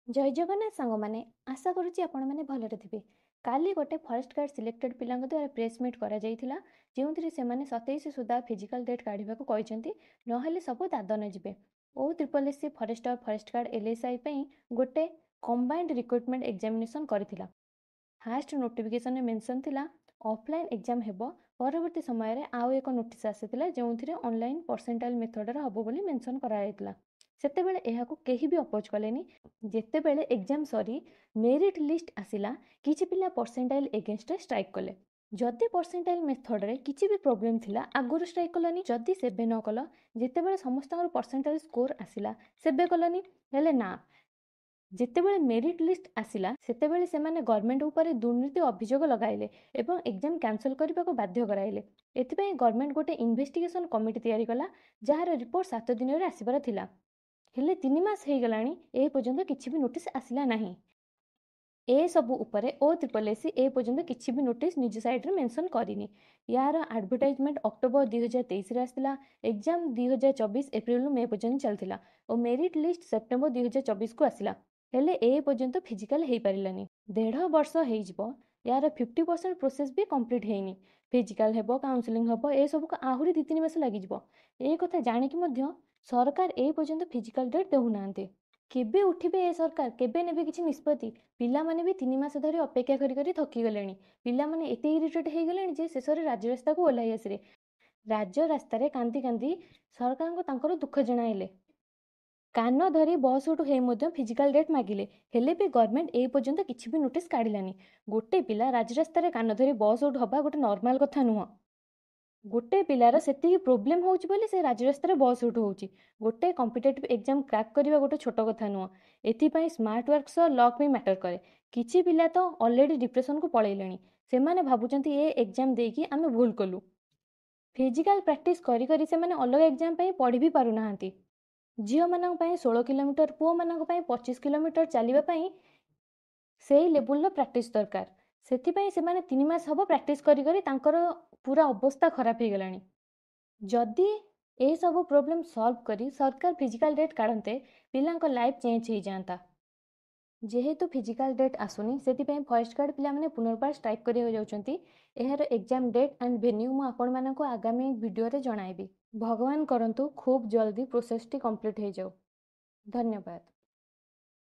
जय जगन्नाथ सांग मैंने आशा करुच्ची आपण मैंने भलरे थे। काली गोटे फरेस्ट गार्ड सिलेक्टेड पिला द्वारा प्रेस मीट करा जो 27 सुधा फिजिकल डेट काढ़ा कहते ना सब दादन जी O triple SC forester forest guard LSI गोटे कंबाइंड रिक्रुटमेंट एग्जामिनेशन करथिला। फास्ट नोटिफिकेशन मेंशन थिला ऑफलाइन एग्जाम हेबो। परवर्ती समय रे आउ एक नोटिस आसीथिला जोंथिरे ऑनलाइन परसेंटाइल मेथड रे हबो बोली मेंशन करा जायतिला। सेतेबेले एहाकू केही भी अपोज कलेनी। जेतेबेले एग्जाम सरी मेरिट लिस्ट आसिला किछि पिला परसेंटाइल एगेंस्ट रे स्ट्राइक कले। जदि परसेंटाइल मेथड रे किछि भी प्रॉब्लम थिला आगुरु स्ट्राइक कलनी। जदि सेबे न कल जेतेबेले समस्तଙ୍କର परसेंटाइल स्कोर आसिला सेबे कलनी। हेले ना जेतेबेले मेरिट लिस्ट आसिला सेतेबेले सेमाने गवर्नमेंट ऊपर दुर्नीति अभियोग लगाइले एवं एग्जाम कैंसल करने को बाध्य कराइले। एथिपाई गवर्नमेंट गोटे इन्वेस्टिगेशन कमिटी तैयारी कला जार रिपोर्ट 7 दिन रे आसीबार थिला। हेले 3 मास हे गलानी ए पर्यंत किछि भी नोटिस आसिला नाही। ए सब उपरे ओ ट्रिपल एससी ए पर्यंत किछि भी नोटिस निज साइड रे मेंशन करिनी। यार एडवर्टाइजमेंट अक्टोबर 2023 रे आसिला। एग्जाम 2024 एप्रिल नु मई पर्यंत चलथिला और मेरिट लिस्ट सेप्टेम्बर 2024 को आसिला। हेले ए पर्यंत फिजिकल हेई पारिलानी। 1.5 वर्ष हेई जिवो। यार 50% प्रोसेस भी कंप्लीट हेइनी। फिजिकल हेबो काउंसलिंग हेबो ए सब को आहुरी 2-3 मास लागि जिवो। ए कथा जानि कि मध्य सरकार ए पर्यंत फिजिकल डेट देहु नांते। केबे उठिबे ए सरकार केबे नेबे किछि निष्पत्ति। पिला माने भी 3 मास धरि अपेक्षा करी करी थकी गलेनी। पिला माने एते इरिटेट हेई गलेनी जे शेषरे राज्य रास्ता को ओलाई आसिरे। राज्य रास्ता रे कांदी कांदी सरकार को तांकर दुख जणाइले। कान धरी बस उठू हे मध्य फिजिकल डेट मागिले हेले भी गवर्नमेंट ए पर्यंत किछि भी नोटिस काढिलानी। गोटे पिला राजरास्ता रे कान धरी बस उठ हबा गोटे नॉर्मल कथा नुह। गोटे पिलार सेति प्रोब्लेम होउची बोली से राजरास्ता रे बस उठ होउची। गोटे कॉम्पिटिटिव एग्जाम क्रैक करबा गोटे छोट कथा नुह। एथिपाई स्मार्ट वर्क सो लक भी मैटर करे। किछि पिला तो ऑलरेडी डिप्रेशन को पळैलेनी। सेमाने भाबुचंती ए एग्जाम देकी आमे भूल कलु। फिजिकल प्रैक्टिस करी करी से माने अलग एग्जाम पई पढ़ी भी पारु नाहंती। झील मानक 16 किलोमीटर पुओ मानक 25 किलोमीटर चलने से लेवल प्रैक्टिस दरकार। से माने 3 मास हम प्रैक्टिस करी करी तांकर पूरा अवस्था खराब हो गलानी। जदि ए सब प्रॉब्लम सॉल्व करी सरकार फिजिकल डेट काढंते पिलांको लाइफ चेंज हो जाता। जेहेतु फिजिकल डेट आसुनी से फरेस्ट गार्ड पिला माने पुनर्बार स्ट्राइक करिया जाउछंती। एहार एग्जाम डेट एंड वेन्यू मु आपण माननको आगामी वीडियो रे जणाइबी। भगवान करंतु खूब जल्दी प्रोसेस टी कंप्लीट हो जाऊ। धन्यवाद।